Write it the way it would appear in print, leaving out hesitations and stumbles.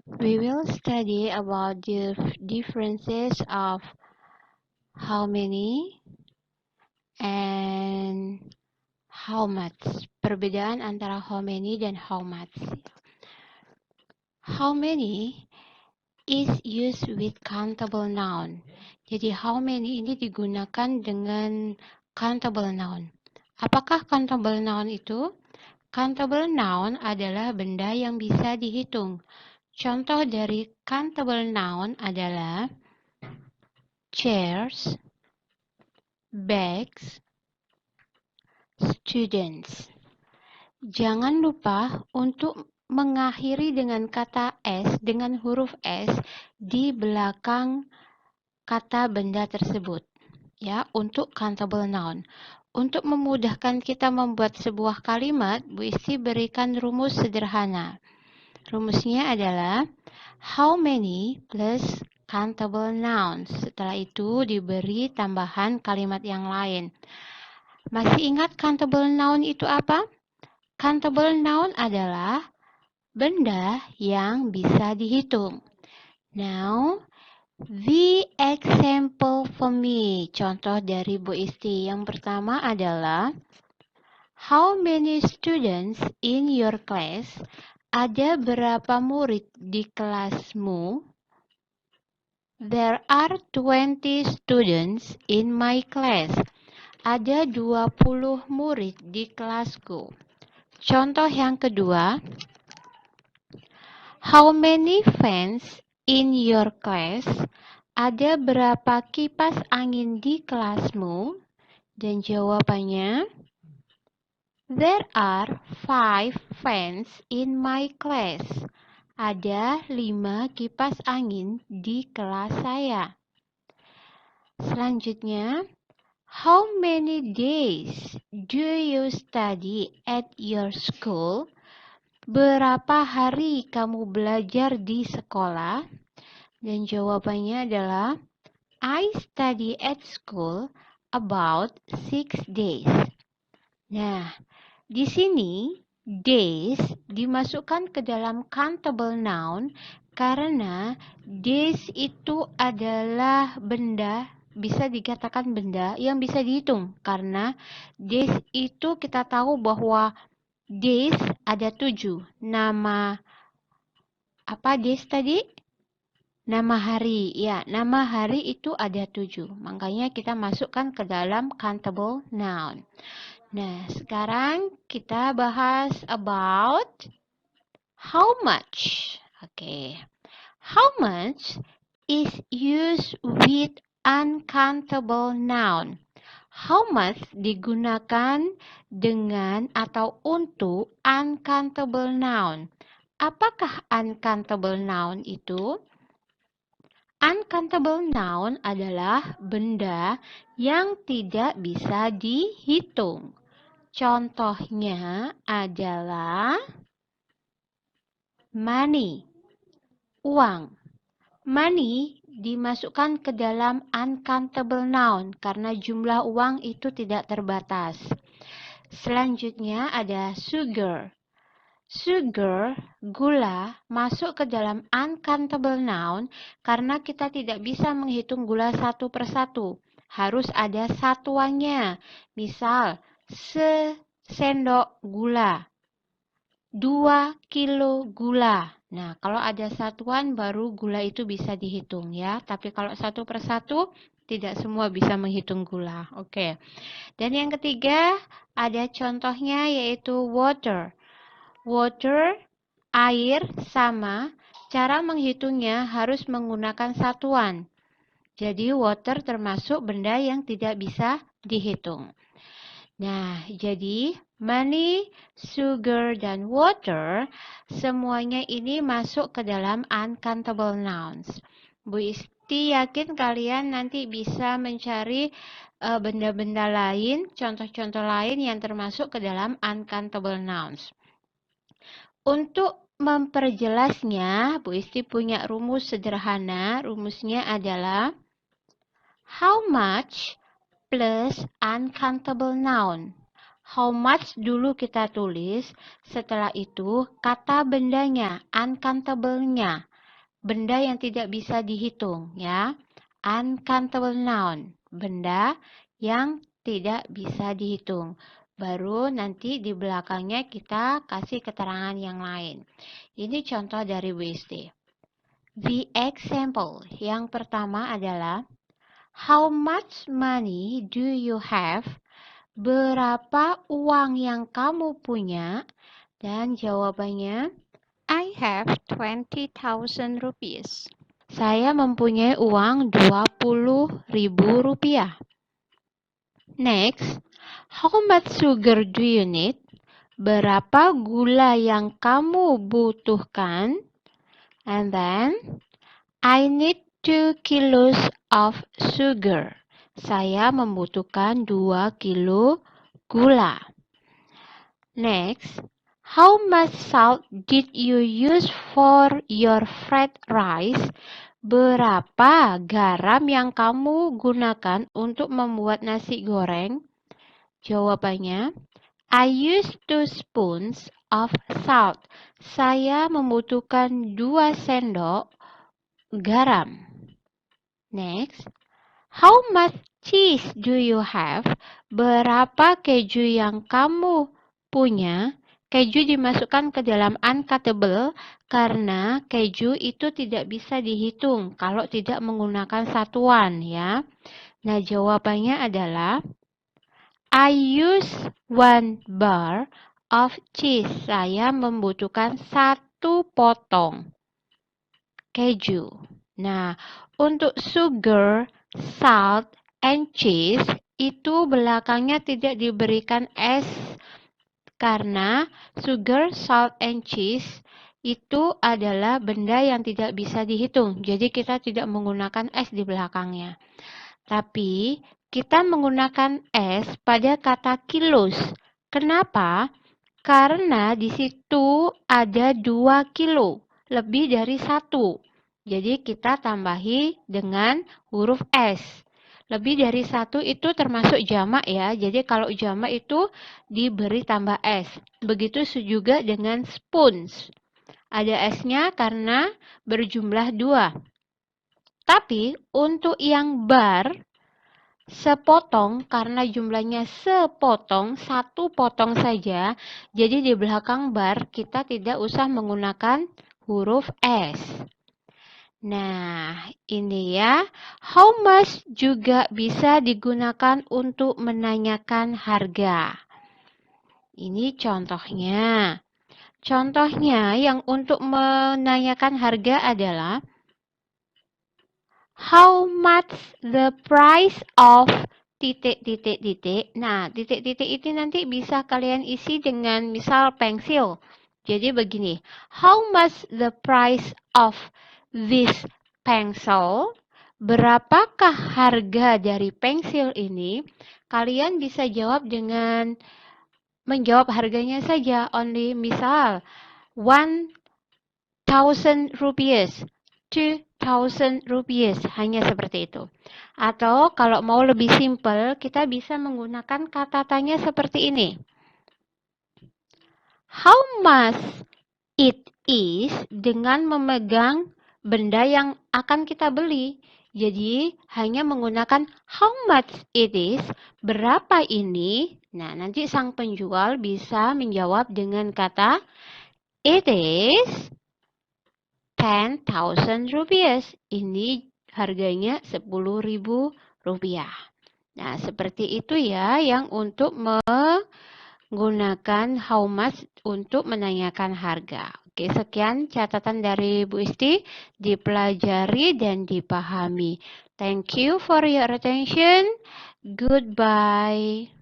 We will study about the differences of how many and how much. Perbedaan antara how many dan how much. How many is used with countable noun. Jadi how many ini digunakan dengan countable noun. Apakah countable noun itu? Countable noun adalah benda yang bisa dihitung. Contoh dari countable noun adalah chairs, bags, students. Jangan lupa untuk mengakhiri dengan kata S, dengan huruf S di belakang kata benda tersebut. Ya, untuk countable noun. Untuk memudahkan kita membuat sebuah kalimat, Bu Isti berikan rumus sederhana. Rumusnya adalah how many plus countable nouns. Setelah itu diberi tambahan kalimat yang lain. Masih ingat countable noun itu apa? Countable noun adalah benda yang bisa dihitung. Now, the example for me. Contoh dari Bu Isti. Yang pertama adalah how many students in your class? Ada berapa murid di kelasmu? There are 20 students in my class. Ada 20 murid di kelasku. Contoh yang kedua, how many fans in your class? Ada berapa kipas angin di kelasmu? Dan jawabannya, there are 5 fans in my class. Ada 5 kipas angin di kelas saya. Selanjutnya, how many days do you study at your school? Berapa hari kamu belajar di sekolah? Dan jawabannya adalah, I study at school about 6 days. Nah, di sini days dimasukkan ke dalam countable noun karena days itu adalah benda, bisa dikatakan benda yang bisa dihitung. Karena days itu kita tahu bahwa days ada 7. Nama apa days tadi? Nama hari, ya, nama hari itu ada 7. Makanya kita masukkan ke dalam countable noun. Nah, sekarang kita bahas about how much. Oke. How much is used with uncountable noun. How much digunakan dengan atau untuk uncountable noun. Apakah uncountable noun itu? Uncountable noun adalah benda yang tidak bisa dihitung. Contohnya adalah money, uang. Money dimasukkan ke dalam uncountable noun karena jumlah uang itu tidak terbatas. Selanjutnya ada sugar. Sugar, gula, masuk ke dalam uncountable noun karena kita tidak bisa menghitung gula satu persatu. Harus ada satuannya. Misal, sendok gula, 2 kilo gula. Nah, kalau ada satuan baru gula itu bisa dihitung ya. Tapi kalau satu persatu tidak semua bisa menghitung gula. Oke. Dan yang ketiga ada contohnya yaitu water. Water, air, sama. Cara menghitungnya harus menggunakan satuan. Jadi water termasuk benda yang tidak bisa dihitung. Nah, jadi money, sugar, dan water semuanya ini masuk ke dalam uncountable nouns. Bu Isti yakin kalian nanti bisa mencari benda-benda lain, contoh-contoh lain yang termasuk ke dalam uncountable nouns. Untuk memperjelasnya, Bu Isti punya rumus sederhana. Rumusnya adalah how much plus uncountable noun. How much dulu kita tulis, setelah itu kata bendanya, uncountable-nya. benda yang tidak bisa dihitung, ya. Uncountable noun, benda yang tidak bisa dihitung. Baru nanti di belakangnya kita kasih keterangan yang lain. Ini contoh dari WSD. The example yang pertama adalah, how much money do you have? Berapa uang yang kamu punya? Dan jawabannya, I have 20,000 rupees. saya mempunyai uang 20.000 rupiah. Next, how much sugar do you need? Berapa gula yang kamu butuhkan? And then, I need 2 kilos of sugar. Saya membutuhkan 2 kilo gula. Next, how much salt did you use for your fried rice? Berapa garam yang kamu gunakan untuk membuat nasi goreng? Jawabannya, I use 2 spoons of salt. Saya membutuhkan 2 sendok garam. Next, how much cheese do you have? Berapa keju yang kamu punya? Keju dimasukkan ke dalam uncountable karena keju itu tidak bisa dihitung kalau tidak menggunakan satuan, ya. Nah, jawabannya adalah I use 1 bar of cheese. Saya membutuhkan 1 potong keju. Nah, untuk sugar, salt, and cheese itu belakangnya tidak diberikan S karena sugar, salt, and cheese itu adalah benda yang tidak bisa dihitung. Jadi kita tidak menggunakan S di belakangnya. Tapi kita menggunakan S pada kata kilos. Kenapa? Karena di situ ada 2 kilo, lebih dari 1. Jadi kita tambahi dengan huruf S. Lebih dari 1 itu termasuk jamak, ya. Jadi kalau jamak itu diberi tambah S. Begitu juga dengan spoons. Ada S-nya karena berjumlah 2. Tapi untuk yang bar, sepotong karena jumlahnya sepotong, 1 potong saja. Jadi di belakang bar kita tidak usah menggunakan huruf S. Nah, ini ya. How much juga bisa digunakan untuk menanyakan harga. Ini contohnya. Contohnya yang untuk menanyakan harga adalah, how much the price of titik-titik-titik. Nah, titik-titik itu nanti bisa kalian isi dengan misal pensil. Jadi begini, how much the price of this pencil? Berapakah harga dari pensil ini? Kalian bisa jawab dengan menjawab harganya saja, only misal 1,000 rupiah, 2,000 rupiah, hanya seperti itu. Atau kalau mau lebih simpel, kita bisa menggunakan kata tanya seperti ini. How much it is, dengan memegang benda yang akan kita beli. Jadi hanya menggunakan how much it is, berapa ini. Nah, nanti sang penjual bisa menjawab dengan kata it is 10,000 rupiah. Ini harganya 10.000 rupiah. Nah, seperti itu ya yang untuk menggunakan how much untuk menanyakan harga. Oke, sekian catatan dari Bu Isti, dipelajari dan dipahami. Thank you for your attention. Goodbye.